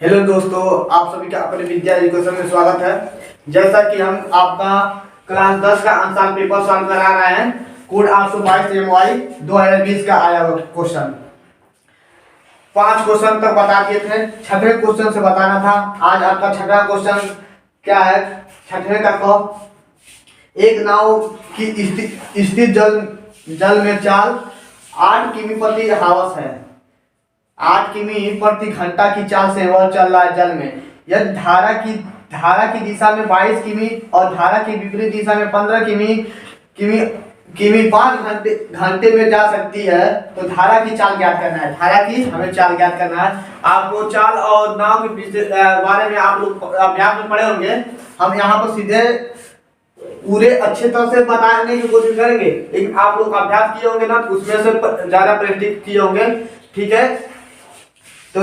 Hello दोस्तों, आप सभी का अपने विद्या एजुकेशन में स्वागत है। जैसा कि हम आपका क्लास 10 का आंसर पेपर सॉल्व करा रहे हैं। कोड 822 MY 2020 का आया हुआ क्वेश्चन। 5 क्वेश्चन तक बता दिए थे, छठवें क्वेश्चन से बताना था। आज आपका छठा क्वेश्चन क्या है? छठवें का क, एक नाव की स्थिर जल में चाल 8 किमी प्रति हावस है। 8 किमी प्रति घंटा की चाल से वह चल रहा है जल में। यदि धारा की दिशा में 22 किमी और धारा की विपरीत दिशा में 15 किमी 5 घंटे में जा सकती है, तो धारा की चाल ज्ञात करना है। धारा की हमें चाल ज्ञात करना है। आपको चाल और नाव के बारे में आप लोग अभ्यास में पढ़े होंगे। हम यहाँ पर सीधे पूरे अच्छे तरह से बताने की कोशिश करेंगे, लेकिन आप लोग अभ्यास किए होंगे ना, उसमें से ज्यादा प्रैक्टिस किए होंगे। ठीक है, तो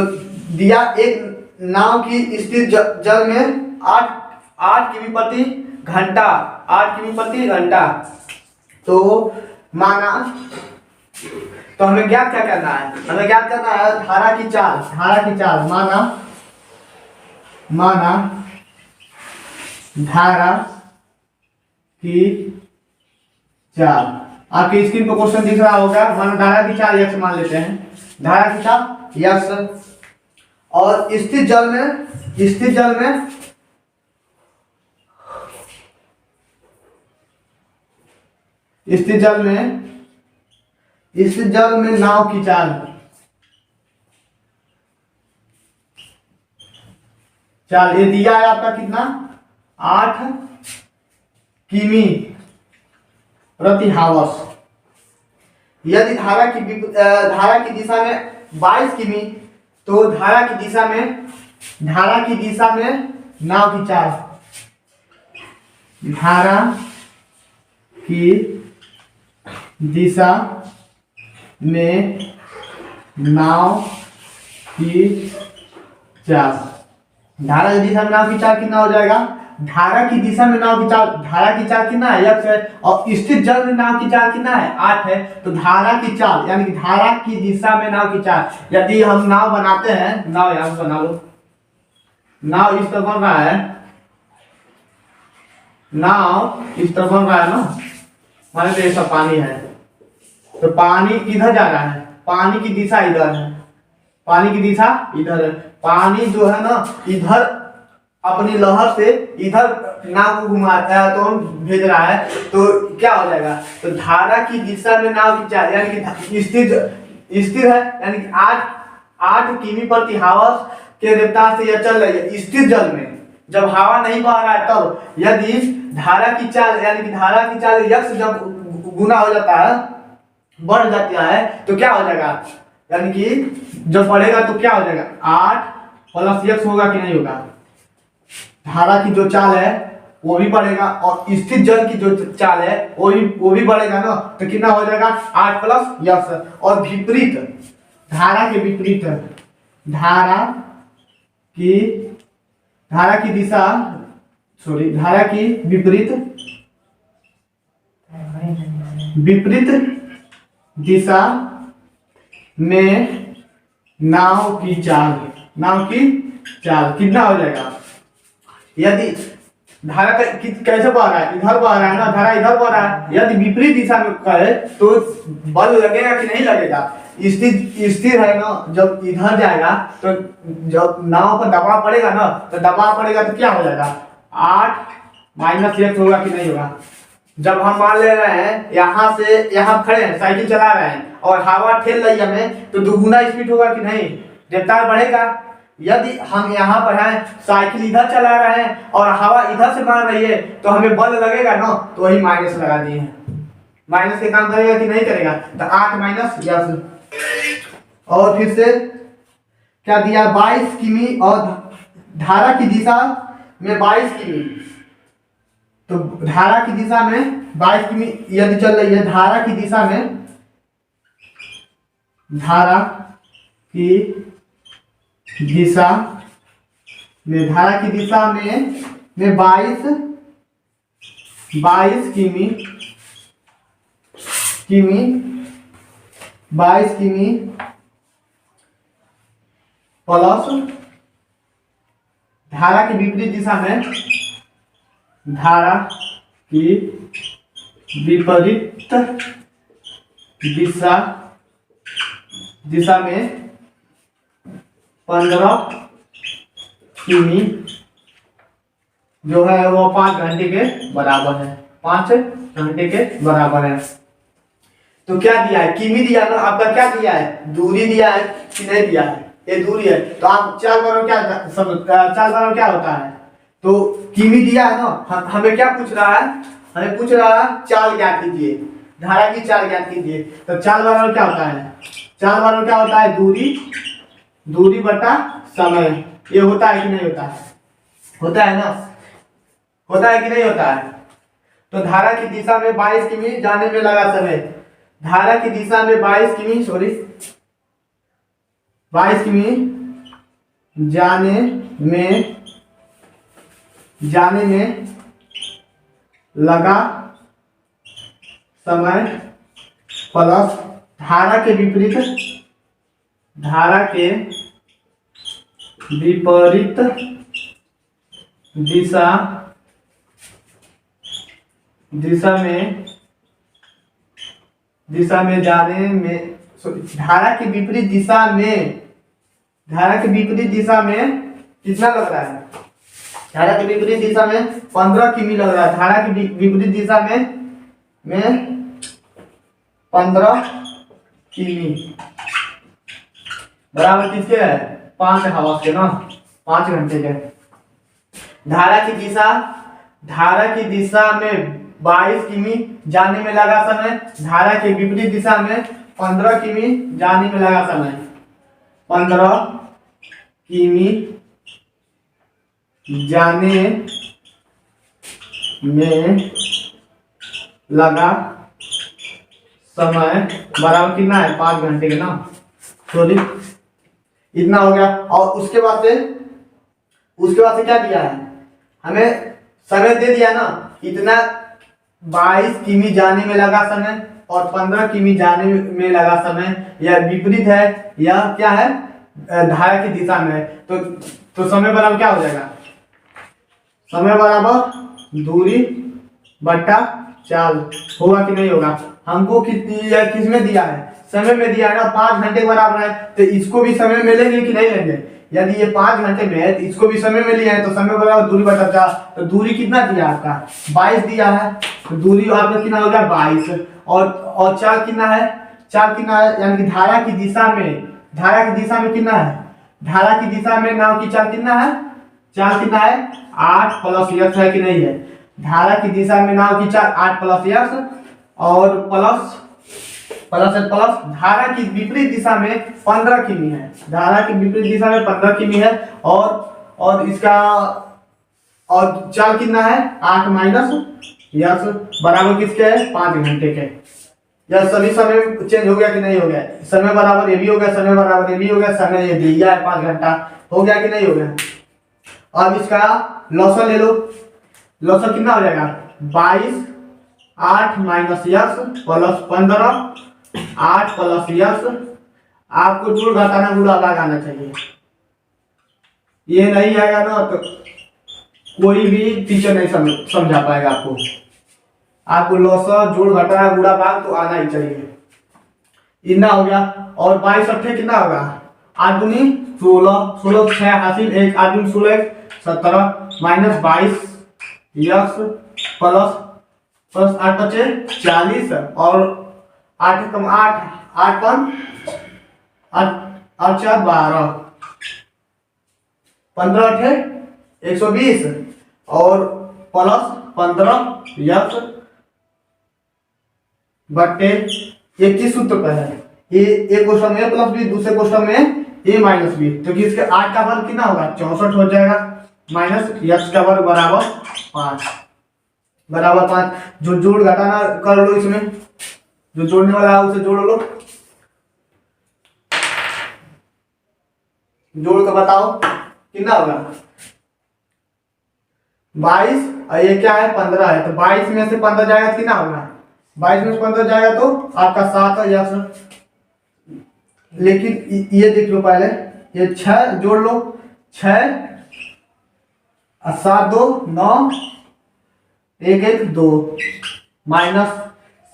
दिया एक नाव की स्थिर जल में 8 किमी प्रति घंटा, 8 किमी प्रति घंटा। तो माना, तो हमें ज्ञात क्या करना है? हमें ज्ञात करना है धारा की चाल। माना धारा की चाल। आपकी स्क्रीन पर क्वेश्चन दिख रहा होगा। माना धारा की चाल यक्स मान लेते हैं। धारा की चाल यक्स और स्थिर जल में नाव की चाल ये दिया है आपका कितना? 8 किमी प्रति हावस। यदि धारा की दिशा में 22 किमी, तो धारा की दिशा में नाव की चाल। धारा की दिशा में नाव की चाल। धारा की दिशा में नाव की चाल कितना हो जाएगा? धारा की दिशा में नाव की चाल कितना है? यक्स है। और स्थिर जल में नाव की चाल कितना है? 8 है। तो धारा की चाल यानी कि धारा की दिशा में नाव की चाल। यदि हम नाव बनाते हैं, नाव यहां बना लो, नाव इस तरह बन रहा है, ना, माने तो ये सब पानी है, तो पानी इधर जा रहा है, पानी की दिशा इधर है, पानी जो है ना इधर अपनी लहर से इधर नाव को तो भेज रहा है। तो क्या हो जाएगा? तो धारा की दिशा में नाव की चाल यानी कि स्थिर है, यानी कि 8 किमी प्रति हावस के रफ्तार से यह चल रही है स्थिर जल में। जब हवा नहीं बह रहा है तब। यदि धारा की चाल यानी कि धारा की चाल यक्स जब गुना हो जाता है, बढ़ जाता है, तो क्या हो जाएगा? यानी कि जब बढ़ेगा तो क्या हो जाएगा? 8 प्लस यक्स होगा कि नहीं होगा? धारा की जो चाल है वो भी बढ़ेगा और स्थिर जल की जो चाल है वो भी बढ़ेगा ना। तो कितना हो जाएगा? 8 प्लस यक्स। और विपरीत, धारा की विपरीत दिशा में नाव की चाल कितना हो जाएगा? यदि धारा कैसे बह रहा है? इधर बह रहा है ना, धारा इधर बह रहा है। यदि विपरीत दिशा में करे तो बल लगेगा कि नहीं लगेगा? स्थिर है ना, जब इधर जाएगा तो जब नाव पर दबाव पड़ेगा ना, तो क्या हो जाएगा? 8 माइनस यक्स होगा कि नहीं होगा? जब हम मान ले रहे हैं यहाँ से यहाँ खड़े हैं, साइकिल चला रहे हैं और हवा ठेल रही है हमें, तो दुगुना स्पीड होगा कि नहीं? रफ्तार बढ़ेगा। यदि हम यहाँ पर हैं, साइकिल इधर चला रहे हैं और हवा इधर से मार रही है, तो हमें बल लगेगा ना, तो वही माइनस लगा दिए हैं। माइनस के काम करेगा कि नहीं करेगा? तो 8 माइनस यक्स। और फिर से क्या दिया? 22 किमी और धारा की दिशा में 22 किमी। तो धारा की दिशा में 22 किमी यदि चल रही है, धारा की दिशा में 22 किमी प्लस धारा की विपरीत दिशा में, धारा की विपरीत दिशा में 15 किमी जो है वो 5 घंटे के बराबर है, 5 घंटे के बराबर है। तो क्या दिया है, किमी दिया ना, आपका क्या दिया है, दूरी दिया है कि नहीं दिया है, ये दूरी है। तो आप चाल बराबर क्या होता है, तो किमी दिया है ना, हमें क्या पूछ रहा है, हमें पूछ रहा है चाल ज्ञात कीजिए, धारा की चाल ज्ञात कीजिए। तो चाल बराबर क्या होता है, चाल बराबर क्या होता है, दूरी बटा समय। ये होता है कि नहीं होता है, होता है ना, होता है कि नहीं होता है। तो धारा की दिशा में 22 किमी जाने में लगा समय, धारा की दिशा में 22 किमी जाने में लगा समय प्लस धारा के विपरीत दिशा में जाने में, धारा की विपरीत दिशा में कितना लग रहा है, धारा की विपरीत दिशा में 15 किमी लग रहा है। धारा की विपरीत दिशा में 15 किमी बराबर किसके है, 5 हवा के ना, 5 घंटे के। धारा की दिशा में 22 किमी जाने में लगा समय, धारा के विपरीत दिशा में 15 किमी जाने में लगा समय, 15 किमी जाने में लगा समय बराबर कितना है, 5 घंटे के ना, सॉरी इतना हो गया। और उसके बाद से क्या दिया है, हमें समय दे दिया ना, इतना 22 किमी जाने में लगा समय और 15 किमी जाने में लगा समय, यह विपरीत है, यह क्या है, धारा की दिशा में है। तो समय बराबर क्या हो जाएगा, समय बराबर दूरी बट्टा चाल, होगा कि नहीं होगा। हमको किस में दिया है, समय में दिया है ना, 5 घंटे के बराबर है, तो इसको भी समय में लेंगे कि नहीं लेंगे। यदि ये 5 घंटे में है तो इसको भी समय में लिया है, तो समय बराबर दूरी बटा चाल। तो दूरी कितना दिया आपका, 22 दिया है, तो दूरी आपका कितना हो गया 22। और चाल कितना है, यानी कि धारा की दिशा में कितना है, धारा की दिशा में नाव की चाल कितना है, 8 प्लस यक्स है कि नहीं है। धारा की दिशा में नाव की चाल 8 प्लस यक्स और प्लस धारा की विपरीत दिशा में 15 किमी है, धारा की विपरीत दिशा में 15 किमी है। और इसका और चाल कितना है, 8 माइनस यक्स बराबर किसके है, 5 घंटे के। यह सभी समय चेंज हो गया कि नहीं हो गया, समय बराबर ये भी हो गया, समय बराबर ये भी हो गया, समय ये दिया है 5 घंटा, हो गया कि नहीं हो गया। अब इसका लॉसन ले लो, लॉसन कितना हो जाएगा, 22 8 minus x plus 15 8 plus x. आपको जोड़ घटाना गुणा भाग आना चाहिए, ये नहीं आएगा ना तो कोई भी टीचर नहीं समझा पाएगा आपको लॉसन जोड़ घटाना गुणा भाग तो आना ही चाहिए। इतना हो गया। और 22 अट्ठे कितना होगा, 8 दूनी 16 16 6 हासिल 1 8 दूनी 16 17 माइनस 22 यक्स प्लस 8 बचे 40 और 8 कम 8 8 कम 8 4 12 15 अट्ठे 120 और प्लस 15 यक्स बट्टे 21 सूत्र पर है। ये एक क्वेश्चन में प्लस बी, दूसरे क्वेश्चन में ए माइनस बी, तो इसके 8 का वर्ग कितना होगा 64 हो जाएगा, माइनस यक्स का वर्ग बराबर 5 जो जोड़ घटाना कर लो, इसमें जो जोड़ने वाला है उसे जोड़ लो, जोड़ कर बताओ कितना होगा 22 और ये क्या है 15 है, तो 22 में से 15 जाएगा तो कितना होगा, 22 में से 15 जाएगा तो आपका 7 यक्स। लेकिन ये देख लो पहले, ये 6 जोड़ लो, 6 7 2 9, 1 1 2 माइनस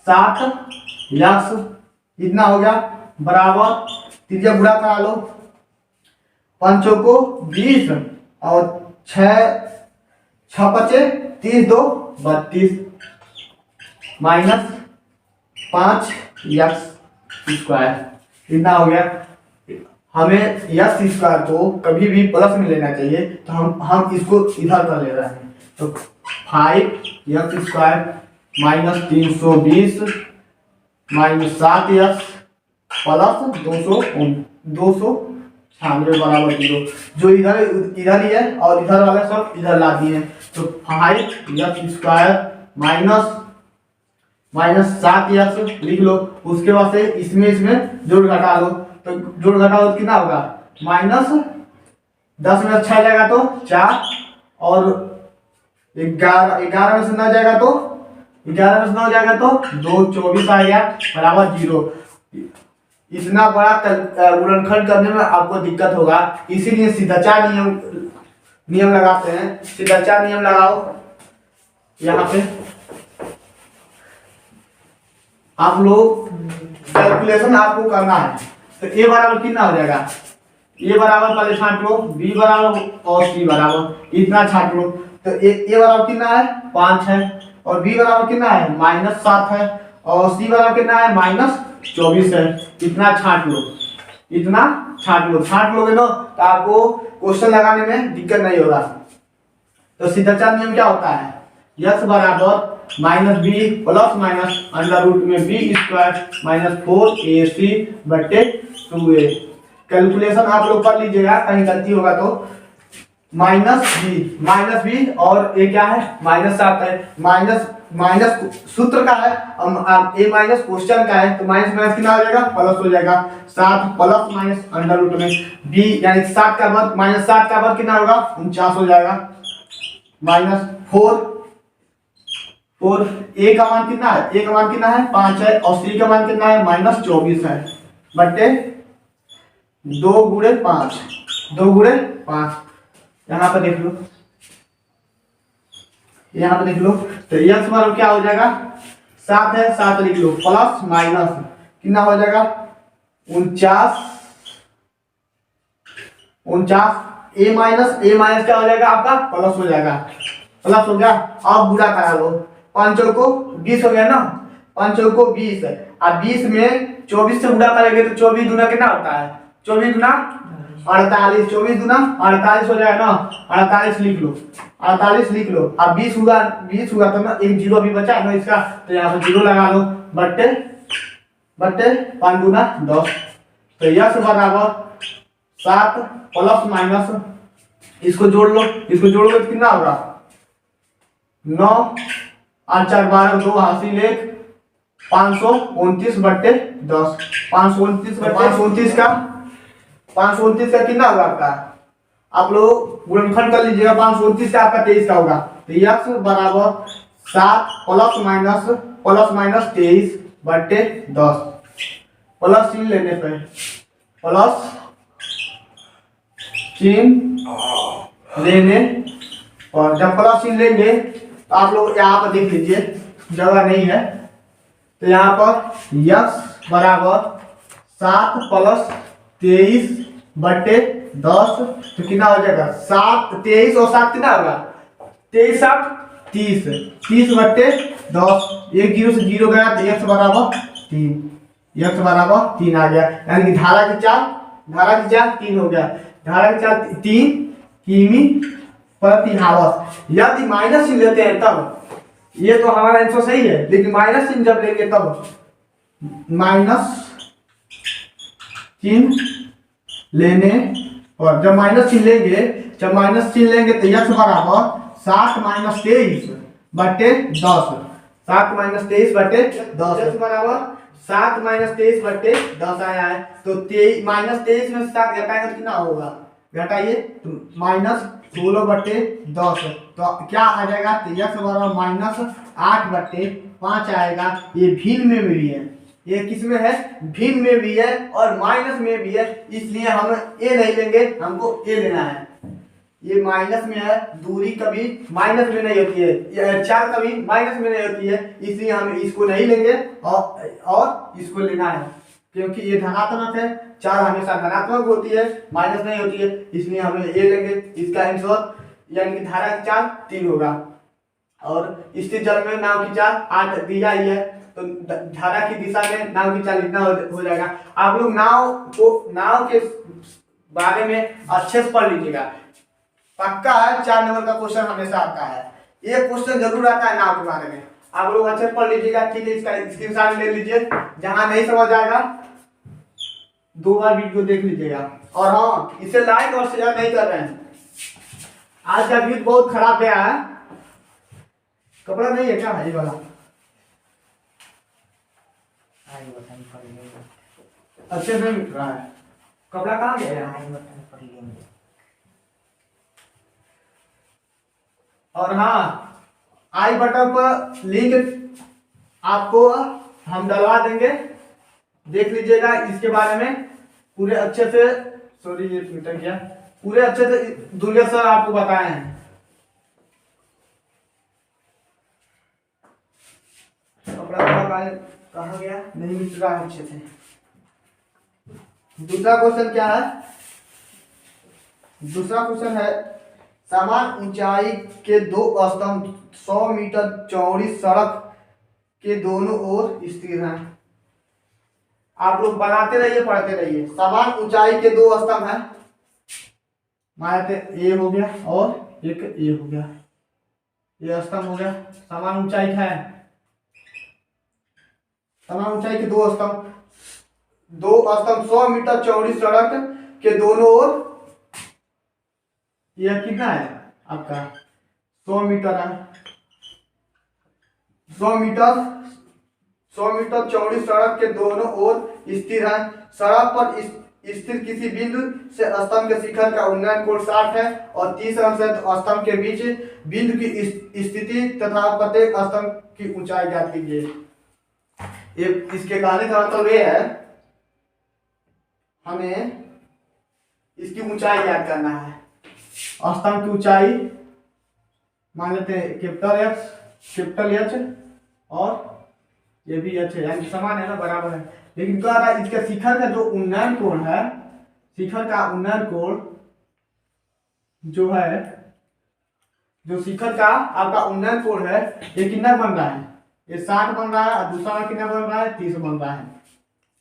7 यक्स इतना हो गया बराबर त्रिज्या गुणा करा लो, पंचों को 20 और 6 बचे 30 2 32 माइनस 5 यक्स स्क्वायर इतना हो गया। हमें यक्स स्क्वायर को कभी भी प्लस में लेना चाहिए, तो हम इसको इधर कर ले रहे हैं, तो 5 x square minus 320 minus 7 x plus 296 बराबर 0। जो इधर इधर ही है और इधर वाले सब इधर ला दिए हैं, तो 5 यक्स स्क्वायर माइनस 7 यक्स लिख लो। उसके बाद से इसमें जोड़ घटा लो, तो जोड़ घटाओ तो कितना होगा माइनस 10 में 6 जाएगा तो 4 और 11 में से 9 जाएगा तो 11 में से 9 जाएगा तो 2 24 आ गया बराबर 0। इतना बड़ा गुणनखंड करने में आपको दिक्कत होगा, इसीलिए सीधाचार नियम लगाते हैं। सीधाचार नियम लगाओ, यहाँ पे आप लोग कैलकुलेशन आपको करना है। तो ए बराबर कितना हो जाएगा, ए बराबर पहले छांट लो, बी बराबर और सी बराबर इतना छांट लो। तो ए बराबर कितना है 5 है और बी बराबर कितना है -7 है और सी बराबर कितना है -24 है। इतना छांट लो, इतना छांट लो। छांट लोगे ना तो आपको क्वेश्चन लगाने में दिक्कत नहीं होगा। तो सीधाचार नियम क्या होता है, x बराबर minus B plus minus under root में बी स्क्वायर माइनस 4ac बटे 2a। कैलकुलेशन आप लोग कर लीजिएगा, कहीं गलती होगा तो माइनस बी और ये क्या है -7 है। माइनस सूत्र का है, ए माइनस क्वेश्चन का है, तो माइनस माइनस कितना हो जाएगा प्लस हो जाएगा। 7 प्लस माइनस अंडर रूट में बी यानी 7 का वर्ग -7 का वर्ग कितना होगा 49 हो जाएगा माइनस 4 और ए का मान कितना है, ए का मान कितना है 5 है और सी का मान कितना है -24 है बटे 2 गुणे 5। यहाँ पे देख लो, यहाँ पे देख लो। तो यक्स बराबर क्या हो जाएगा 7 है, 7 लिख लो प्लस माइनस कितना हो जाएगा 49। ए माइनस क्या हो जाएगा आपका प्लस हो जाएगा, प्लस हो गया। अब गुणा करा लो, 5 को 20 हो गया ना, 5 को 20 और 20 में 24 से गुणा करेंगे तो 24 गुना कितना होता है 24 गुना 48, 24 गुना 48 हो जाएगा ना, 48 लिख लो, 48 लिख लो। अब 20 हुआ तो ना एक जीरो अभी बचा है ना इसका, तो यहाँ पे जीरो लगा लो बट्टे 5 गुना 10। तो यक्स बराबर 7 प्लस माइनस इसको जोड़ लो, इसको जोड़ोगे तो कितना होगा 9 और 4 12 2 हासिल 1 529 बट्टे 10। 529 का कितना होगा आपका, आप लोग गुणनखंड कर लीजिएगा। 529 का आपका 23 का होगा। तो यक्स बराबर 7 प्लस माइनस 23 बट्टे 10। प्लस चिन्ह लेने पे प्लस चिन्ह लेने और जब प्लस चिन्ह लेंगे तो आप लोग यहाँ पर देख लीजिए, जगह नहीं है तो यहाँ पर यक्स बराबर 7 प्लस 23 बट्टे 10। तो कितना हो जाएगा 7 23 और 7 कितना होगा 23 7 30 बट्टे 10। एक जीरो से जीरो गया तो यक्स बराबर 3 आ गया। यानी कि धारा की चाल 3 हो गया। धारा की चाल 3 किमी प्रति हावस। यदि माइनस चिन्ह लेते हैं तब, ये तो हमारा आंसर सही है, लेकिन माइनस चिन्ह जब लेंगे तब माइनस चिन्ह लेने और जब माइनस चिन्ह लेंगे तो यक्स बराबर 7 माइनस 23 बटे 10। 7 माइनस 23 बटे 10 यक्स बराबर 7 माइनस 23 बटे 10 आया है। तो माइनस 23 में 7 घटाएंगे तो कितना होगा, घटाइए तो माइनस 16 बटे 10। तो क्या आ जाएगा तो यक्स बराबर -8 बटे 5 आएगा। ये भिन्न में भी है, ये किस में है भिन्न में भी है और माइनस में भी है, इसलिए हम ए नहीं लेंगे, हमको ए लेना है। ये माइनस में है, दूरी कभी माइनस में नहीं होती है, ये 4 कभी माइनस में नहीं होती है, इसलिए हम इसको नहीं लेंगे और इसको लेना है, क्योंकि ये धनात्मक है। 4 हमेशा धनात्मक होती है, माइनस नहीं होती है, इसलिए हम ये लेंगे। इसका आंसर यानी कि धारा की चाल 3 होगा। और स्थिर जल में नाव की चाल 8 दिया ही है, तो धारा की दिशा में नाव की चाल इतना हो जाएगा। आप लोग नाव के बारे में अच्छे से पढ़ लीजिएगा, पक्का है 4 नंबर का क्वेश्चन हमेशा आता है, ये क्वेश्चन जरूर आता है नाव के बारे में, आप लोग अच्छे से पढ़ लीजिएगा। ठीक है, इसका स्क्रीनशॉट ले लीजिए, जहां नहीं समझ आएगा 2 बार वीडियो देख लीजिएगा। और हाँ, इसे लाइक और शेयर नहीं कर रहे हैं, आज का वीडियो बहुत खराब गया है। कपड़ा नहीं है क्या भाई वाला? अच्छे से मिल रहा है, कपड़ा कहाँ गया है? और हाँ, आई बटन पर लिंक आपको हम डलवा देंगे, देख लीजिएगा इसके बारे में पूरे अच्छे से। सॉरी ये ट्विटर किया, पूरे अच्छे से दुर्गा सर आपको बताए हैं। कपड़ा कहाँ गया? नहीं मिल रहा है अच्छे से। दूसरा क्वेश्चन क्या है? दूसरा क्वेश्चन है, समान ऊंचाई के 2 स्तंभ 100 मीटर चौड़ी सड़क के दोनों ओर स्थिर हैं। आप लोग बनाते रहिए, पढ़ते रहिए। समान ऊंचाई के 2 स्तंभ हैं, मानते ए हो गया और एक ए हो गया, ये स्तंभ हो गया। समान ऊंचाई है, समान ऊंचाई के 2 स्तंभ 100 मीटर चौड़ी सड़क के दोनों ओर, यह कितना है आपका? 100 मीटर है, 100 मीटर चौड़ी सड़क के दोनों ओर स्थिर है। सड़क पर स्थिर किसी बिंदु से स्तंभ के शिखर का उन्नयन कोण 60 है और 30 अंश है। स्तंभ के बीच बिंदु की स्थिति तथा प्रत्येक स्तंभ की ऊंचाई ज्ञात कीजिए। इसके कहने का मतलब ये है, हमें इसकी ऊंचाई ज्ञात करना है। स्तंभ की ऊंचाई मान लेते हैं कैपिटल एच और ये भी एच है, यानी समान है ना, बराबर है। लेकिन कह रहा है इसके शिखर का जो उन्नयन कोण है, शिखर का उन्नयन कोण जो है, जो शिखर का आपका उन्नयन कोण है, ये कितना बन रहा है? ये 60 बन रहा है और दूसरा कितना बन रहा है? 30 बन रहा है।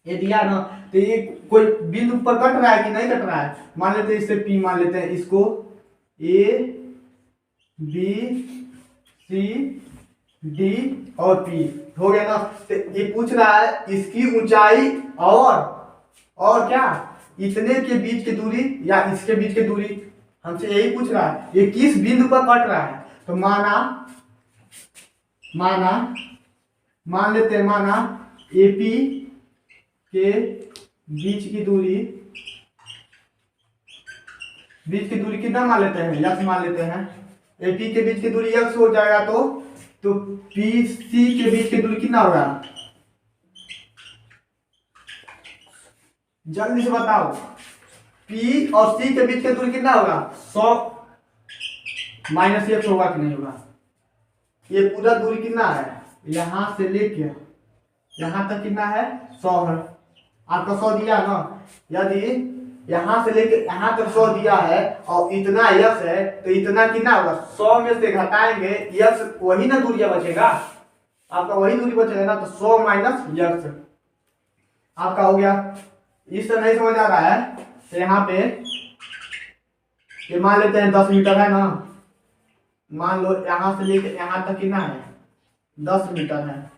ये दिया ना, तो ये कोई बिंदु पर कट रहा है कि नहीं कट रहा है? मान लेते हैं इसे P मान लेते हैं, इसको A B C D और P हो गया ना। तो ये पूछ रहा है इसकी ऊंचाई और क्या, इतने के बीच की दूरी या इसके बीच की दूरी, हमसे यही पूछ रहा है। ये किस बिंदु पर कट रहा है? तो मान लेते हैं, माना AP के बीच की दूरी कितना मान लेते हैं? x मान लेते हैं। AP के बीच की दूरी x हो जाएगा, तो PC के बीच की दूरी कितना होगा? जल्दी से बताओ, P और C के बीच की दूरी कितना होगा? 100 माइनस x होगा कि नहीं होगा? ये पूरा दूरी कितना है? यहां से लेके यहां तक कितना है? 100 है। आपका 100 दिया ना, यदि यहां से लेके यहां तक 100 दिया है और इतना यक्स है, तो इतना कितना होगा? 100 में से घटाएंगे यक्स, वही ना दूरिया बचेगा, आपका वही दूरी बचेगा ना। तो 100 माइनस यक्स आपका हो गया। इससे नहीं समझ आ रहा है तो यहाँ पे ये मान लेते हैं 10 मीटर है ना, मान लो यहां से लेके यहां तक कितना है? 10 मीटर है,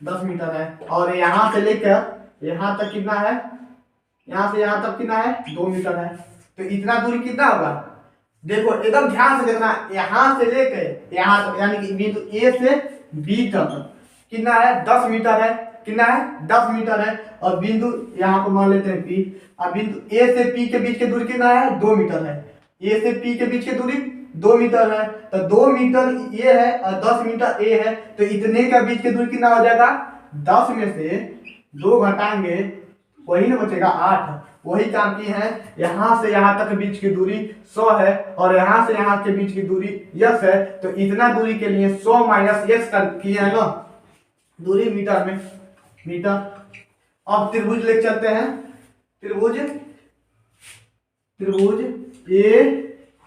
10 मीटर है। और यहां से लेकर यहां तक कितना है? यहां से यहां तक कितना है? 2 मीटर है। तो इतना दूरी कितना होगा? देखो एकदम ध्यान से देखना, यहां से लेकर यहां तक, यानी कि बिंदु A से B तक कितना है? 10 मीटर है। कितना है? 10 मीटर है। और बिंदु यहाँ पर मान लेते हैं P, और बिंदु A से P के बीच की दूरी कितना है? 2 मीटर है। A से P के बीच की दूरी 2 मीटर है, तो 2 मीटर ये है और 10 मीटर A है, तो इतने का बीच की दूरी कितना हो जाएगा? 10 में से 2 घटाएंगे, वही ना बचेगा 8। वही काम की है। यहाँ से यहाँ तक बीच की दूरी 100 है और यहाँ से यहाँ के बीच की दूरी यस है, तो इतना दूरी के लिए 100 माइनस यस कर किया है ना दूरी मीटर में, मीटर। अब त्रिभुज लेके चलते हैं। त्रिभुज ए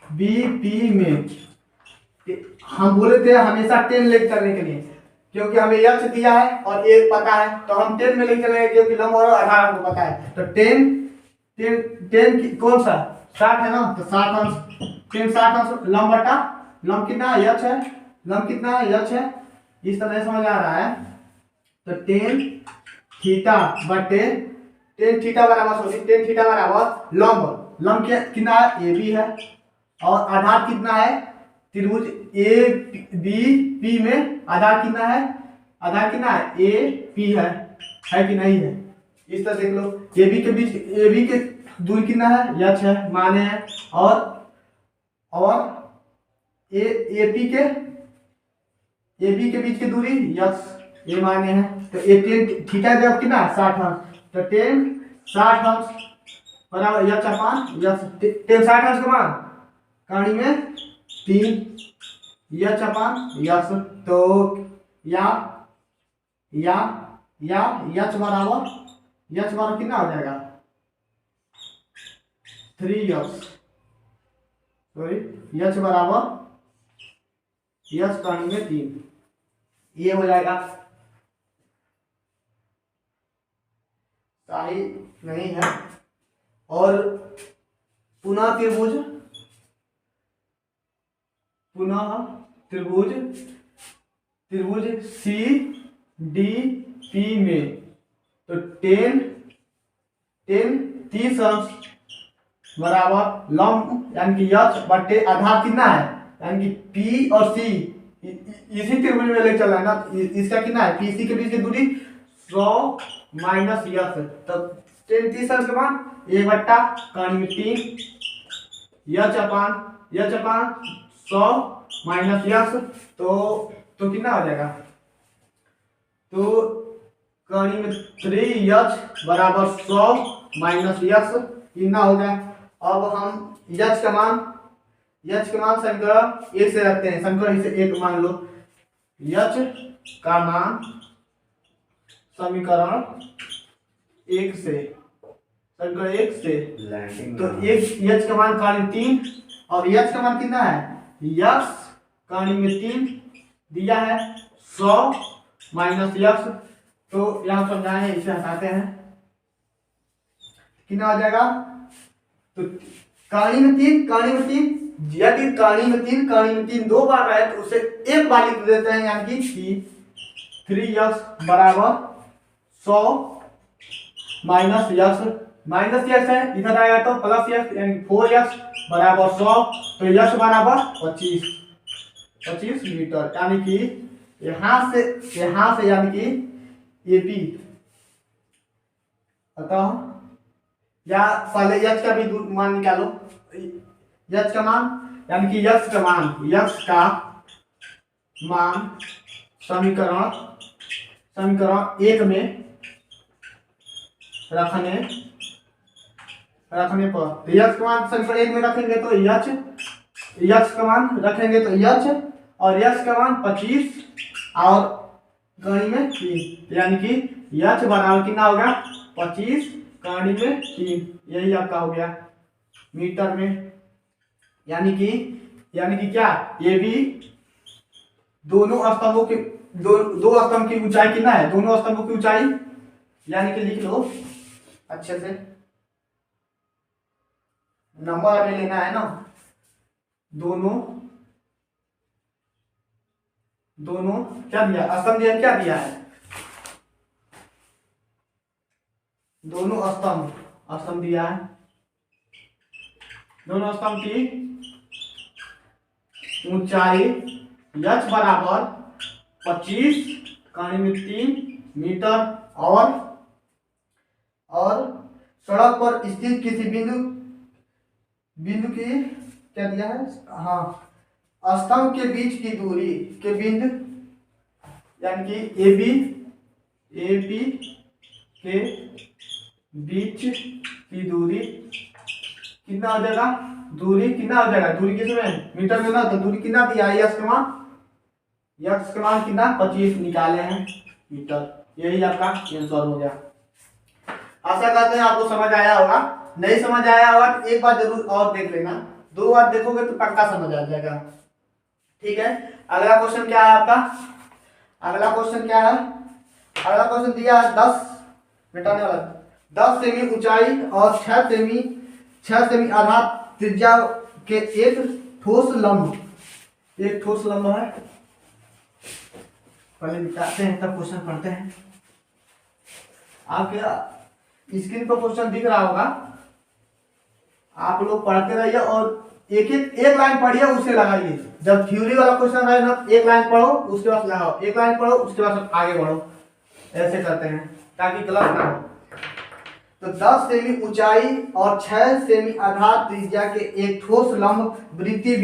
बी पी में हम बोले थे हमेशा 10 लेके चलने के लिए, क्योंकि हमें यक्ष दिया है और ए पता है, तो हम 10 में लेके चलेंगे क्योंकि लंब और आधार हमको पता है। तो 10 कौन सा 60 है ना, तो 60 अंश 10 60 अंश लंब बटा लंब कितना यक्ष है, लंब कितना यक्ष है, इस तरह समझ आ रहा है। तो 10 थीटा बटे 10 थीटा बराबर 10 थीटा बराबर लंब, लंब कितना है ए बी है और आधार कितना है त्रिभुज ए बी पी में आधार कितना है, आधार कितना है ए पी है कि नहीं है। इस तरह देख लो ए बी के बीच ए बी के दूरी कितना है यक्ष है माने है और ए पी के बीच की दूरी यक्ष ए माने है। तो ए 10 थीटा जब कितना 60 अंश, तो 10 60 अंश बराबर यक्ष अपान यक्ष 10 60 अंश का मान कहानी में 3 यक्ष अपान यक्ष। तो या यक्ष बराबर कितना हो जाएगा 3 यक्ष, सॉरी यक्ष बराबर यक्ष कहानी में 3, ये हो जाएगा। सही नहीं है। और पुनः त्रिभुज सी डी पी में तो 10 30 अंश बराबर लंब यानी कि यक्ष बटे आधार कितना है यानी कि पी और सी इसी त्रिभुज में ले चल रहा है ना, इसका कितना है पी सी के बीच की दूरी 100 माइनस यक्ष, तो 10 30 अंश के बाद 1 बट्टा कहानी में 3 यक्ष अपान 100 माइनस यक्ष, तो कितना हो जाएगा, तो कहानी में 3 यक्ष बराबर 100 माइनस यक्ष कितना हो गया। अब हम यक्ष का मान समीकरण 1 से रखते हैं, समीकरण से 1 मान लो यक्ष का मान समीकरण 1 से तो यक्ष का मान कहानी 3 और यक्ष का मान कितना है यक्ष कहानी में 3 दिया है 100 माइनस यक्ष, तो यहां समझाए इसे हटाते हैं कितना आ जाएगा। तो कहानी में 3 यदि कहानी में 3 दो बार है तो उसे एक बार लिख देते हैं यानी कि 3 यक्ष बराबर 100 माइनस यक्ष है इधर आएगा तो प्लस यक्ष यानी 4 यक्ष बराबर 100, तो यक्ष बराबर 25 मीटर, यानी कि यहां से यानी कि एपी अतः या पहले यक्ष का भी मान निकालो, यक्ष का मान यानी कि यक्ष का मान समीकरण 1 में रखने पर तो यक्ष का मान समीकरण 1 में रखेंगे तो यक्ष का मान रखेंगे तो यक्ष और यक्ष का मान 25 और कहानी में 3, यानी कि यक्ष बराबर कितना होगा 25 कहानी में 3, यही आपका हो गया मीटर में। यानी कि क्या ये भी दोनों स्तंभों के दो स्तंभ की ऊंचाई कितना है, दोनों स्तंभों की ऊंचाई यानी कि लिख लो अच्छे से, नंबर हमें लेना है ना, दोनों क्या दिया स्तंभ दिया, क्या दिया है दोनों स्तंभ दिया है, दोनों स्तंभ की ऊंचाई यक्ष बराबर 25 कहानी में 3 मीटर और सड़क पर स्थित किसी बिंदु की क्या दिया है, हाँ स्तंभ के बीच की दूरी के बिंदु यानी कि ए बी के बीच की दूरी कितना हो जाएगा, दूरी कितना हो जाएगा, दूरी किसमें मीटर में ना, तो दूरी कितना दिया है, यक्स का मान कितना 25 निकाले हैं मीटर। यही आपका आंसर हो गया। आशा करते हैं आपको समझ आया होगा। नहीं समझ आया होगा तो एक बार जरूर और देख लेना, 2 बार देखोगे तो पक्का समझ आ जाएगा। ठीक है, अगला क्वेश्चन क्या है आपका, अगला क्वेश्चन क्या है, अगला क्वेश्चन दिया है 10 मिटाने वाला, 10 सेमी ऊंचाई और 6 सेमी आधार त्रिज्या के एक ठोस लंब है। पहले मिटाते हैं तब क्वेश्चन पढ़ते हैं। आपके स्क्रीन पर क्वेश्चन दिख रहा होगा, आप लोग पढ़ते रहिए और एक लाइन पढ़िए उससे लगाइए। जब थ्योरी वाला क्वेश्चन है ना, एक लाइन पढ़ो उसके बाद लगाओ, एक लाइन पढ़ो उसके बाद आगे बढ़ो, ऐसे करते हैं ताकि गलत ना हो। तो 10 सेमी ऊंचाई और 6 सेमी आधार त्रिज्या के एक ठोस लंब वृत्ति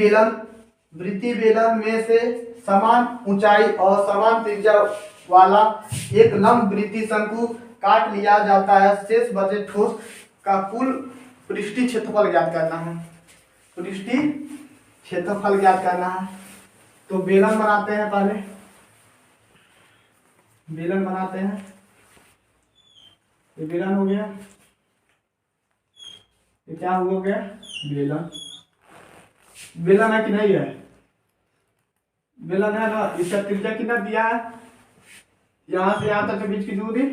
बेलन में से समान ऊंचाई और समान त्रिज्या वाला एक लंब वृत्ति शंकु काट लिया जाता है। शेष बचे ठोस का कुल पृष्ठीय क्षेत्रफल ज्ञात करना है। पृष्ठीय क्षेत्रफल ज्ञात करना है। तो बेलन बनाते हैं, पहले बेलन बनाते हैं। ये बेलन हो गया, ये क्या हो गया, बेलन। बेलन है कि नहीं है, बेलन है ना। इसका त्रिज्या कितना दिया है, यहां से यहां तक के बीच की दूरी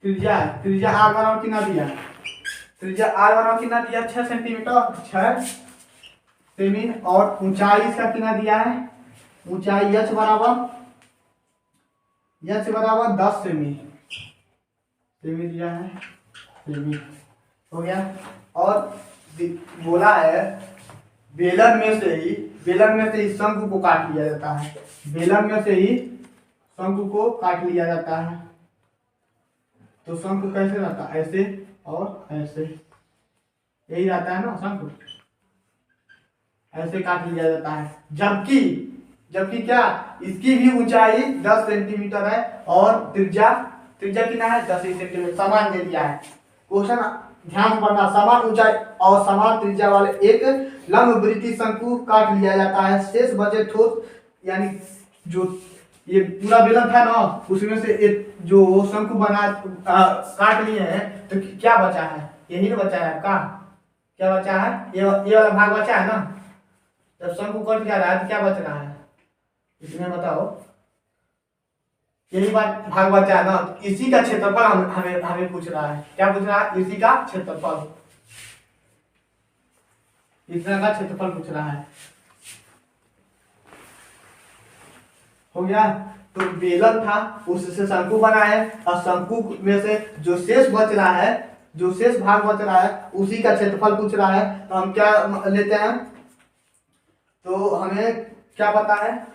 त्रिज्या है। त्रिज्या आर बराबर कितना दिया, त्रिज्या आर बराबर कितना दिया 6 सेंटीमीटर, 6 सेमी। और ऊंचाई इसका कितना दिया है, ऊंचाई h बराबर 10 सेमी दिया है, सेमी हो गया। और बोला है बेलन में से ही शंकु को काट लिया जाता है। बेलन में से ही शंकु को काट लिया जाता है। तो शंकु कैसे रहता है, ऐसे और ऐसे, यही रहता है ना शंकु, ऐसे काट लिया जाता है। जबकि क्या, इसकी भी ऊंचाई 10 सेंटीमीटर है और त्रिज्या कितना है 10 सेंटीमीटर, समान दे दिया है। क्वेश्चन ध्यान पढ़ना, समान ऊंचाई और समान त्रिज्या वाले एक लंब वृत्तीय शंकु काट लिया जाता है। शेष बचे ठोस, यानी जो ये पूरा बेलन था ना, उसमें से एक जो शंकु काट लिए हैं, तो क्या बचा है, यही ना बचा है आपका, क्या बचा है, ये वाला भाग बचा है ना। जब शंकु कट जा रहा है तो क्या बच रहा है, इसमें बताओ, यही बात भाग बचा है ना। इसी का क्षेत्रफल हमें पूछ रहा है, क्या पूछ रहा है, इसी का क्षेत्रफल, इतना का क्षेत्रफल पूछ रहा है। हो गया। तो बेलन था, उससे शंकु बना है, और शंकु में से जो शेष बच रहा है, जो शेष भाग बच रहा है, उसी का क्षेत्रफल पूछ रहा है। तो हम क्या लेते हैं, तो हमें क्या पता है,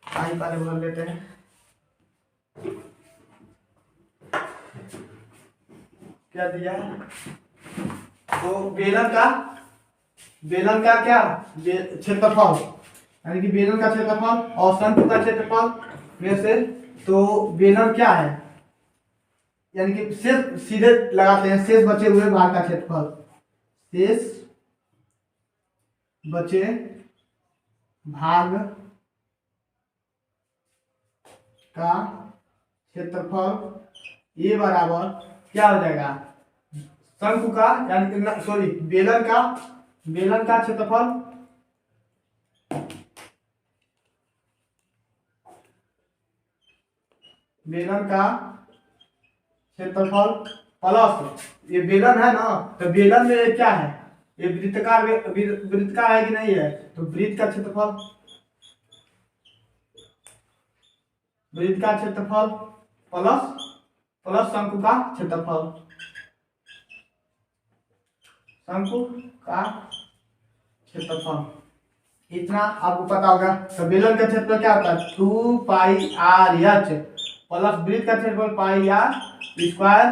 आइए पहले बोल लेते हैं। क्या दिया है, तो बेलन का क्या क्षेत्रफल, यानी कि बेलन का क्षेत्रफल और शंकु का क्षेत्रफल में से, तो बेलन क्या है, यानी कि सिर्फ सीधे लगाते हैं, शेष बचे हुए भाग का क्षेत्रफल, शेष बचे भाग का क्षेत्रफल ये बराबर क्या हो जाएगा, शंकु का, यानी सॉरी बेलन का क्षेत्रफल प्लस ये बेलन है ना, तो बेलन में क्या है, ये वृत्तकार है कि नहीं है, तो वृत्त का क्षेत्रफल प्लस शंकु का क्षेत्रफल, इतना आपको पता होगा। तो बेलन का क्षेत्रफल क्या होता है, 2 पाई आर एच प्लस वृत्त का क्षेत्रफल पाई आर स्क्वायर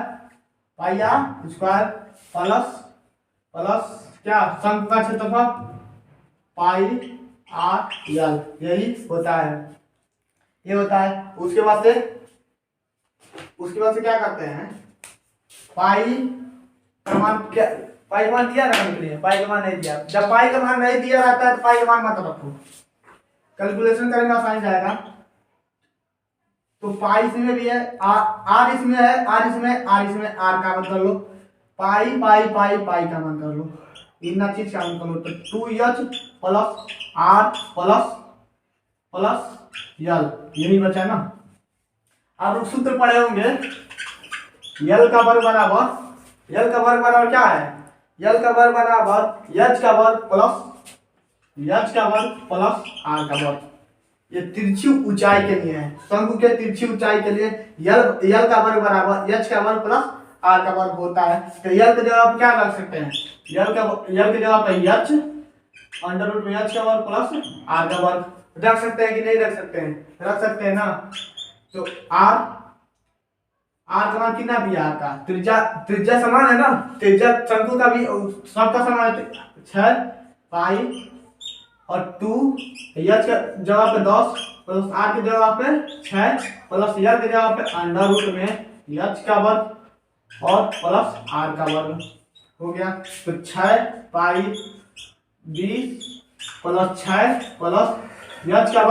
प्लस क्या, शंकु का क्षेत्रफल पाई आर एल, यही होता है, ये होता है। उसके बाद से क्या करते हैं, पाई मान क्या पाई का मान दिया रखने के लिए? पाई का मान नहीं दिया। जब पाई का मान नहीं दिया रहता है तो पाई का मान मत रखो, कैलकुलेशन करने में आसानी जाएगा। तो पाई इसमें भी है, आर इसमें है, आर इसमें, आर इसमें, आर का मान कर लो, पाई पाई पाई पाई का मान कर लो, इतना चीज का मान कर लो। तो 2h plus R plus plus L, यही बचा ना। आप सूत्र पढ़े होंगे, यल का वर्ग बराबर, यल का वर्ग बराबर क्या है? यल का वर्ग बराबर एच का वर्ग प्लस एच का वर्ग प्लस आर का वर्ग। ये तिरछी ऊंचाई के लिए है, शंकु के तिरछी ऊंचाई के लिए यल का वर्ग बराबर एच का वर्ग प्लस आर का वर्ग होता है। तो यल के जगह आप क्या रख सकते हैं? यल के जगह पे एच अंडर रूट में एच का वर्ग प्लस आर का वर्ग रख सकते हैं कि नहीं रख सकते हैं? रख सकते हैं ना। तो आर का मान कितना दिया? आर का त्रिज्या समान है ना, त्रिज्या शंकु का भी सबका समान है, 6 पाई और 2 एच के जगह पे 10 प्लस आर की जगह पे 6 प्लस यल की जगह पे अंडर रूट में एच का वर्ग और प्लस आर का वर्ग हो गया। तो 6 पाई 20 प्लस 6 प्लस एच का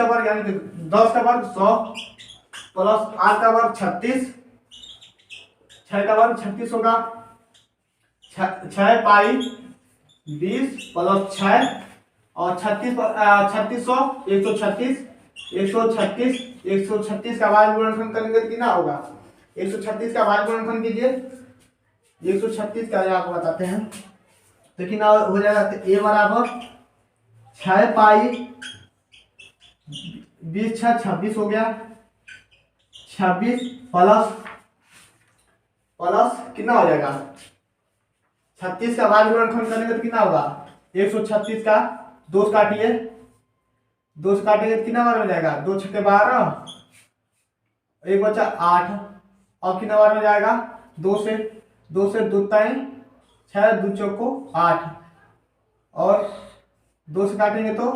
वर्ग यानी कि 10 का वर्ग 100 प्लस आर का वर्ग 36, 6 का वर्ग 36 होगा, 6 पाई 20 प्लस 6 और 3600 136 का भाज्य गुणनखंड करेंगे तो कितना होगा? 136 का भाज्य गुणनखंड कीजिए, 136 का आपको बताते हैं तो कितना हो जाएगा? तो ए बराबर 6 पाई 20 6 26 हो गया, 26 प्लस कितना हो जाएगा? 36 का भाज्य गुणनखंड करेंगे तो कितना होगा? 136 का 2 से काटिए, 2 से काटेंगे तो कितना बार हो जाएगा? 2 छक्के 12, एक बचा 8, अब कितना बार हो जाएगा? 2 से 2 3 6 2 चौको 8 और 2 से काटेंगे तो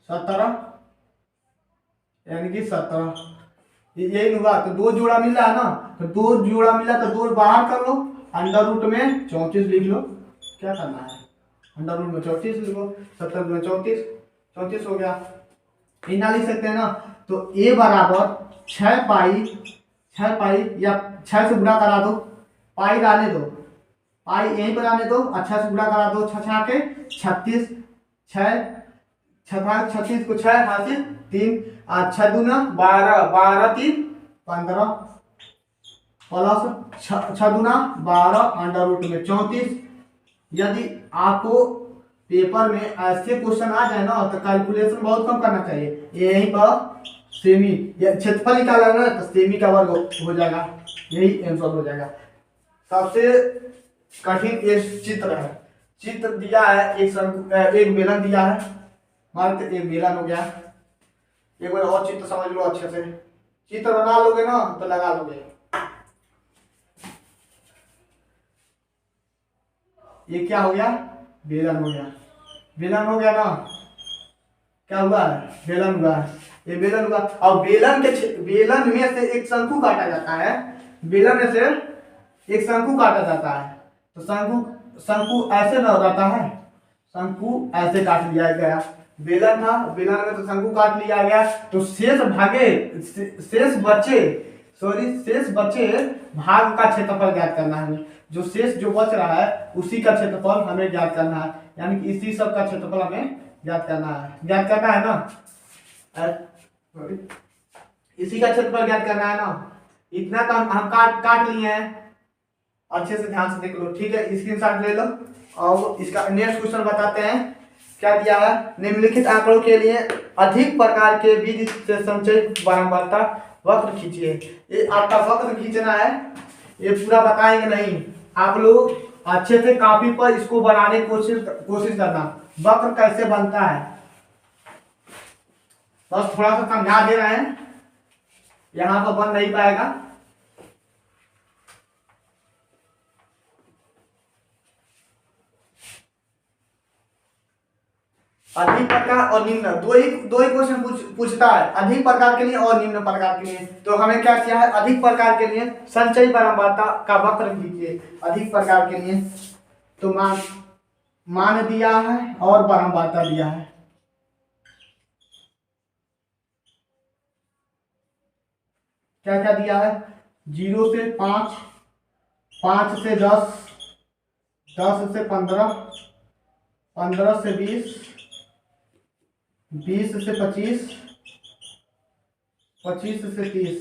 17 यानी कि 17, यही होगा। तो 2 जोड़ा मिल रहा है ना, तो 2 जोड़ा मिला तो 2 बाहर कर लो, अंडर रूट में 34 लिख लो, क्या करना है? अंडर रूट में 34 लिखो, 70 में 34 हो गया, इतना लिख सकते हैं ना। तो ए बराबर 6 पाई या 6 से गुणा करा दो, पाई रहने दो, पाई यहीं पर आने दो, अच्छा से गुणा करा दो, 6 के 36, 36 को 6 हासिल 3 6 दूना 12 12 3 15 प्लस 6 दूना 12 अंडर रूट में 34। यदि आपको पेपर में ऐसे क्वेश्चन आ जाए ना तो कैलकुलेशन बहुत कम करना चाहिए, यहीं पर सेमी या क्षेत्रफल निकाला ना तो सेमी का वर्ग हो जाएगा, यही आंसर हो जाएगा। सबसे कठिन ये चित्र है, चित्र दिया है एक बेलन दिया है, मान लो एक बेलन हो गया, एक बार और चित्र समझ लो अच्छे से, चित्र बना लोगे ना तो लगा लोगे। ये क्या हो गया? बेलन हो गया, बेलन हो गया ना, क्या हुआ? बेलन हुआ, ये बेलन हुआ। और बेलन में से एक शंकु काटा जाता है, बेलन में से एक शंकु काटा जाता है, तो शंकु ऐसे न रहता है, शंकु ऐसे काट लिया गया, बेलन था, बेलन में तो शंकु काट लिया गया, तो शेष बचे भाग का क्षेत्रफल ज्ञात करना है हमें। जो शेष जो बच रहा है उसी का क्षेत्रफल हमें ज्ञात करना है, यानी कि इसी सब का क्षेत्रफल हमें ज्ञात करना है ना, इसी का क्षेत्रफल ज्ञात करना है ना। इतना तो हम काट लिए हैं, अच्छे से ध्यान से देख लो, ठीक है, स्क्रीनशॉट ले लो। और इसका नेक्स्ट क्वेश्चन बताते हैं, क्या दिया है? निम्नलिखित आंकड़ों के लिए अधिक प्रकार के विधि से संचयित बारंबारता वक्र खींचिए। ये आपका वक्र खींचना है, ये पूरा बताएंगे नहीं, आप लोग अच्छे से कॉपी पर इसको बनाने की कोशिश करना, वक्र कैसे बनता है, बस थोड़ा सा समझा दे रहे हैं, यहाँ पर बन नहीं पाएगा। अधिक प्रकार और निम्न दो ही क्वेश्चन पूछता है, अधिक प्रकार के लिए और निम्न प्रकार के लिए। तो हमें क्या किया है, अधिक प्रकार के लिए संचयी बारंबारता का वक्र कीजिए। अधिक प्रकार के लिए तो मान दिया है और बारंबारता दिया है। क्या क्या दिया है, 0 से 5, 5 से 10, 10 से 15, 15 से 20, 20 से 25, 25 से 30,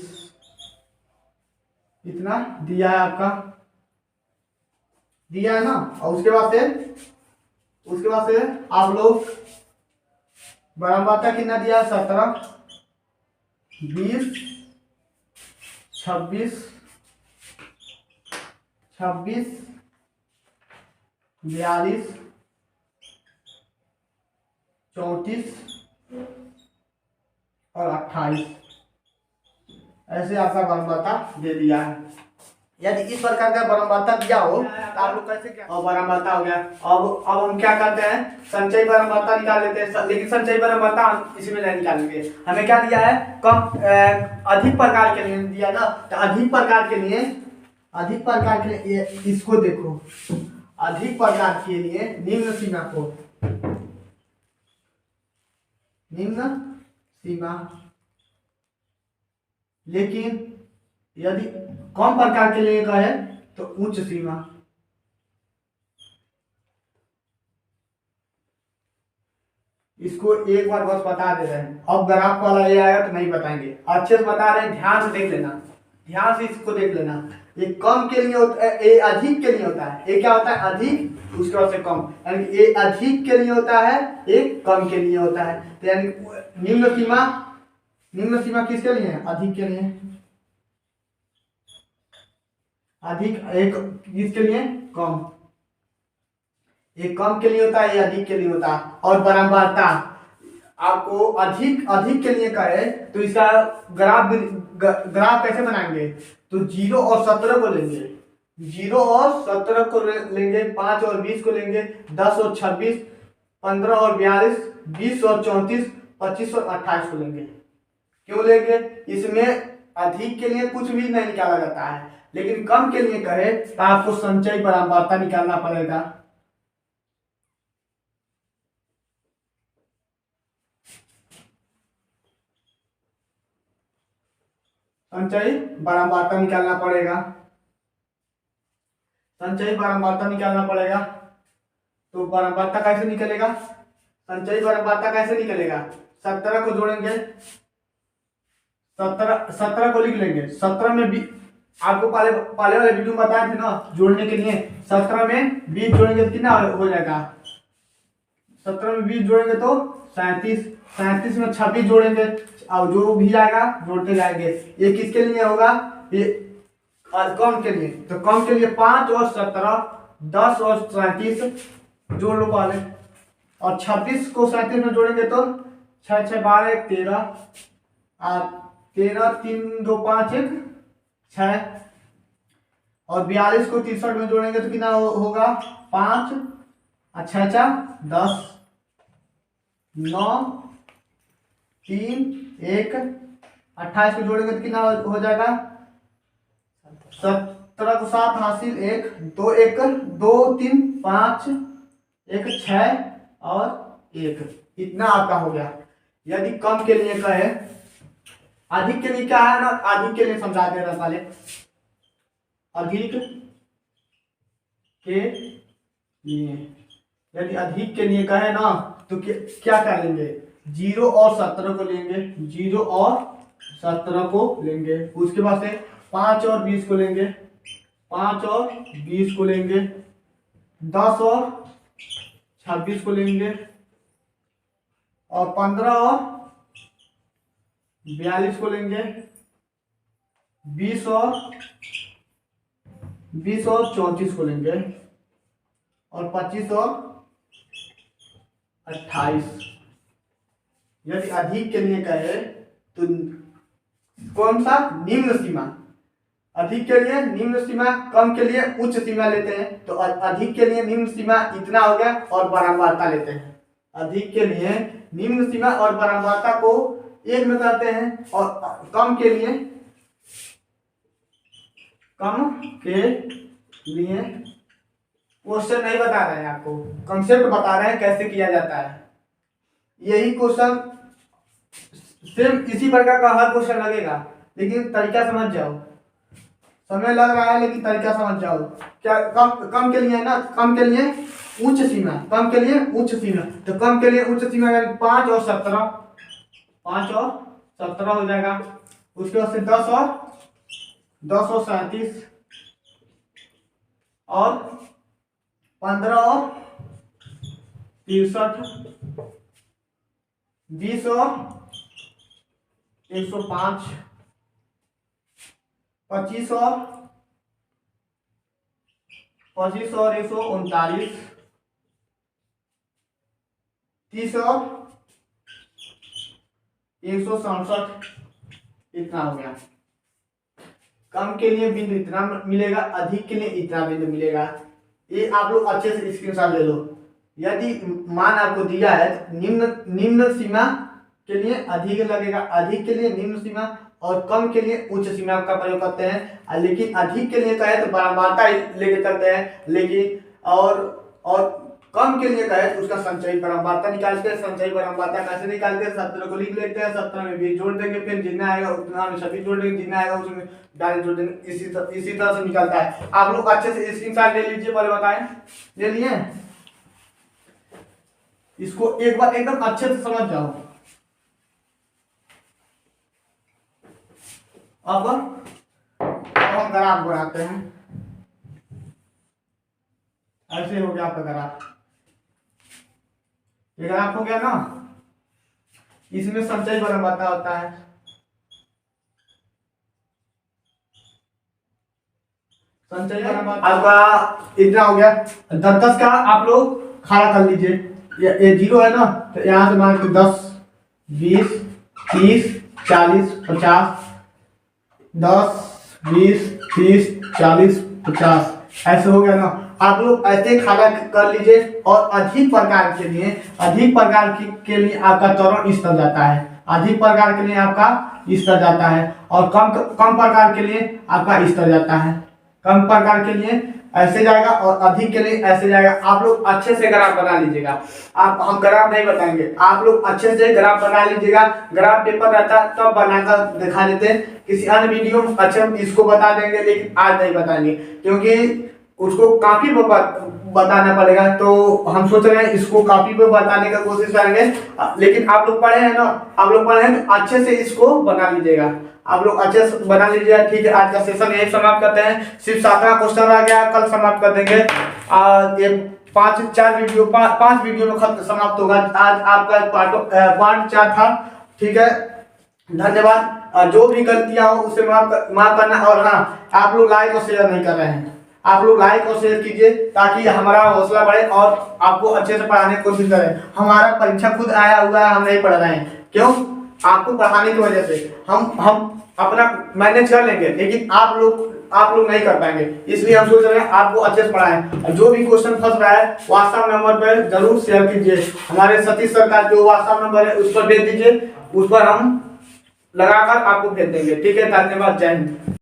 इतना दिया है आपका, दिया है ना। और उसके बाद से आप लोग बारंबारता कितना दिया है, 17, 20, 26, 42, 34 और 28, ऐसे आपका बारंबारता दे दिया है। यदि इस प्रकार का बारंबारता दिया हो तो आप लोग कैसे क्या, और बारंबारता हो गया। अब हम क्या करते हैं, संचयी बारंबारता निकाल लेते हैं, लेकिन संचयी बारंबारता हम इसमें नहीं निकालेंगे। हमें क्या दिया है, अधिक प्रकार के लिए दिया ना, तो अधिक प्रकार के लिए इसको देखो, अधिक प्रकार के लिए निम्न सीमा, लेकिन यदि कम प्रकार के लिए कहे तो उच्च सीमा। इसको एक बार बस बता दे रहे हैं, अब ग्राफ वाला ये आएगा तो नहीं बताएंगे, अच्छे से बता रहे हैं, ध्यान से देख लेना, ध्यान से इसको देख लेना। ये कम के लिए होता है, ये अधिक के लिए होता है, ये क्या होता है, अधिक, उसके बाद से कम, यानी ये अधिक के लिए होता है, एक कम के लिए होता है। तो यानी निम्न सीमा किसके लिए है, अधिक के लिए, अधिक एक किसके लिए, कम, एक कम के लिए होता है, ये अधिक के लिए होता है। और बारंबारता आपको अधिक के लिए कहे तो इसका ग्राफ कैसे बनाएंगे, तो 0 और 17 को लेंगे, 0 और 17 को लेंगे, 5 और 20 को लेंगे, 10 और 26, 15 और 42, 20 और 34, 25 और 28 को लेंगे। क्यों लेंगे, इसमें अधिक के लिए कुछ भी नहीं निकाला जाता है, लेकिन कम के लिए कहे तो आपको संचयी बारंबारता निकालना पड़ेगा। संचयी बारंबारता निकालना पड़ेगा, संचयी बारंबारता निकालना पड़ेगा। तो बारंबारता कैसे निकलेगा, संचयी बारंबारता कैसे निकलेगा, 17 को जोड़ेंगे, 17 को लिख लेंगे, 17 में भी आपको पहले वाले वीडियो में बताए थे ना, जोड़ने के लिए 17 में 20 जोड़ेंगे तो कितना हो जाएगा, 17 में 20 जोड़ेंगे तो 37, 37 में 26 जोड़ेंगे, अब जो भी आएगा जोड़ते जाएंगे। ये किसके लिए होगा, ये कम के लिए, तो कम के लिए 5 और 17, 10 और 37 जोड़ लो पहले, और 26 को 37 में जोड़ेंगे तो 6 6 12 13, 13 3 2 5 1 6, और 42 को 63 में जोड़ेंगे तो कितना होगा, 5 और 6 4 10, 9 3 1, 28 को जोड़ेंगे तो कितना हो जाएगा, 17 को 7 हासिल, 1 2 1 2 3 5 1 6 और 1, इतना आपका हो गया। यदि कम के लिए कहे, अधिक के लिए क्या है ना, अधिक के लिए समझा दे रहा पहले, अधिक के लिए, यदि अधिक के लिए कहे ना तो क्या करेंगे, 0 और 17 को लेंगे, 0 और 17 को लेंगे, उसके बाद से 5 और 20 को लेंगे, 5 और 20 को लेंगे, 10 और 26 को लेंगे, और 15 और 42 को लेंगे, 20 और 34 को लेंगे, और 25 और 28। यदि अधिक के लिए कहे तो कौन सा, निम्न सीमा, अधिक के लिए निम्न सीमा, कम के लिए उच्च सीमा लेते हैं। तो अधिक के लिए निम्न सीमा इतना हो गया और बारंबारता लेते हैं। अधिक के लिए निम्न सीमा और बारंबारता को एक में करते हैं, और कम के लिए क्वेश्चन नहीं बता रहे हैं, आपको कंसेप्ट बता रहे हैं कैसे किया जाता है। यही क्वेश्चन सेम इसी प्रकार का हर क्वेश्चन लगेगा, लेकिन तरीका समझ जाओ। समय लग रहा है लेकिन तरीका समझ जाओ। क्या कम के लिए है ना, कम के लिए उच्च सीमा, कम के लिए उच्च सीमा, तो कम के लिए उच्च सीमा यानी 5 और 17, 5 और 17 हो जाएगा। उसके बाद से 10 और 37 और 15 और 63, 20 और 105, 25 और 139, 30 और 167, इतना हो गया। कम के लिए बिंदु इतना मिलेगा, अधिक के लिए इतना बिंदु मिलेगा। ये आप लोग अच्छे से स्क्रीनशॉट ले लो। यदि मान आपको दिया है निम्न सीमा के लिए अधिक लगेगा, अधिक के लिए निम्न सीमा और कम के लिए उच्च सीमा का प्रयोग करते हैं। लेकिन अधिक के लिए कहे तो बारंबारता लेके करते हैं, लेकिन और कम के लिए कहे तो उसका संचयी बारंबारता निकालते हैं। संचयी बारंबारता कैसे निकालते हैं, 17 को लिख लेते हैं, 17 में 20 जोड़ देंगे, फिर जितना आएगा उतना में 26 जोड़ देंगे, जितना आएगा उसमें 40 जोड़ देंगे। इसी तरह से निकलता है। आप लोग अच्छे से स्क्रीनशॉट ले लीजिए, पहले बताएं, ले लिए? इसको एक बार एकदम अच्छे से समझ जाओ। अब हम ग्राफ बनाते हैं। ऐसे हो गया आपका ग्राफ। ये ग्राफ हो गया ना, इसमें संचयी बारंबारता होता है। संचयी बारंबारता आपका इतना हो गया। 10 का आप लोग खड़ा कर लीजिए। ये 0 है ना, तो यहाँ से मान के 10, 20, 30, 40, 50, 10, 20, 30, 40, 50, ऐसे हो गया ना। आप लोग ऐसे खड़ा कर लीजिए। और अधिक प्रकार के लिए आपका त्वरण इस तरह जाता है, अधिक प्रकार के लिए आपका इस तरह जाता है, और कम प्रकार के लिए आपका इस तरह जाता है। कम प्रकार के लिए ऐसे जाएगा और अधिक के लिए ऐसे जाएगा। आप लोग अच्छे से ग्राफ बना लीजिएगा। हम ग्राफ नहीं बताएंगे, आप लोग अच्छे से ग्राफ बना लीजिएगा। ग्राफ पेपर रहता तब बनाकर दिखा देते हैं, किसी अन्य वीडियो में अच्छा इसको बता देंगे, लेकिन आज नहीं बताएंगे क्योंकि उसको कॉपी पर बताना पड़ेगा। तो हम सोच रहे हैं इसको कॉपी पर बताने का कोशिश करेंगे। लेकिन आप लोग पढ़े हैं ना, आप लोग पढ़े हैं तो अच्छे से इसको बना लीजिएगा। आप लोग अच्छे से बना लीजिएगा। ठीक है, आज का सेशन यही समाप्त करते हैं। सिर्फ 7वां क्वेश्चन रह गया, कल समाप्त कर देंगे। ये 5 वीडियो में खत्म समाप्त होगा। आज आपका पार्ट 4 था। ठीक है, धन्यवाद। जो भी गलतियां हो उसे माफ करना। और हाँ, आप लोग लाइक और शेयर नहीं कर रहे हैं, आप लोग लाइक और शेयर कीजिए ताकि हमारा हौसला बढ़े और आपको अच्छे से पढ़ाने की कोशिश करें। हमारा परीक्षा खुद आया हुआ है, हम नहीं पढ़ रहे हैं। क्यों? आपको पढ़ाने की वजह से हम अपना मैनेज कर लेंगे, लेकिन आप लोग नहीं कर पाएंगे। इसलिए हम सोच रहे हैं आपको अच्छे से पढ़ाएं। जो भी क्वेश्चन फंस रहा है व्हाट्सएप नंबर पर जरूर शेयर कीजिए। हमारे सतीश सर का जो व्हाट्सएप नंबर है उस पर भेज दीजिए, उस पर हम लगाकर आपको भेज देंगे। ठीक है, धन्यवाद, जय हिंद।